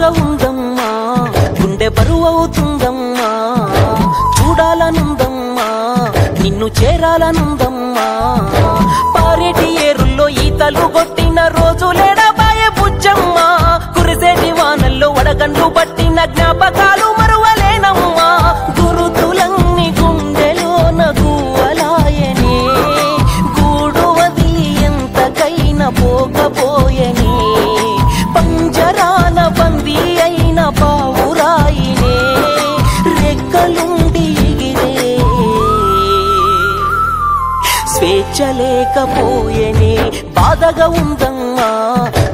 బాధగా ఉందమ్మా గుండె బరువవుతుందమ్మా చూడాలనుందమ్మా నిన్ను చేరాలనుందమ్మా పారేటి ఏరుల్లో ఈతలు కొట్టిన రోజులేడబాయే బుజ్జమ్మా కురిసేటి వానల్లో వడగండ్లు పట్టిన జ్ఞాపకాలు మరువలేనమ్మా గురుతులన్నీ గుండెలోన గువ్వలాయనే గూడు వదిలి ఎంతకైనా పోకపోయనే పంజరాల బందీ అయిన పావురాయినే రెక్కలుండి ఎగిరే స్వేచ్ఛ లేకపోయేనే బాధగా ఉందమ్మా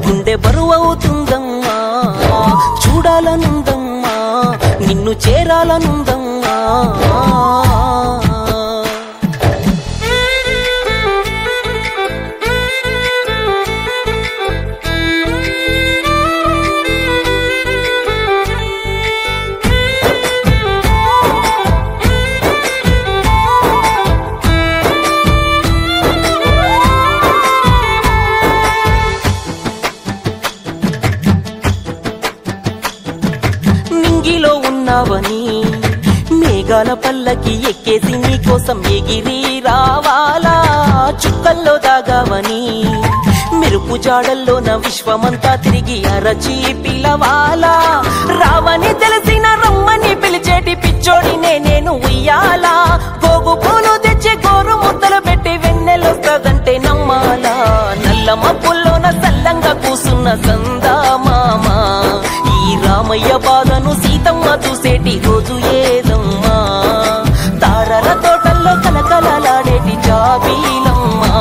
గుండె బరువవుతుందమ్మా చూడాలనుందమ్మా నిన్ను చేరాలనుందమ్మా నింగిలో ఉన్నావని మేఘాల పల్లకి ఎక్కేసి నీకోసం ఎగిరి రావాలా చుక్కల్లో దాగావని మెరుపు జాడల్లో నా విశ్వమంతా తిరిగి అరచి పిలవాలా రావని తెలిసిన రమ్మని పిలిచేటి పిచ్చోడినే నేను ఉయ్యాలా గోగు పూలు తెచ్చి గోరు ముద్దలు పెట్టి వెన్నెలొస్తదంటే నమ్మాలా నల్ల మబ్బుల్లోన సల్లంగా కూసున్న సందా మామ ఈ రామయ్య బాధను సీతమ్మ చూసేటి రోజు ఏదమ్మా తారల తోటల్లో కలకలలాడేటి జాబీలమ్మా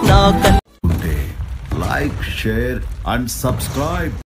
నా like, share and subscribe.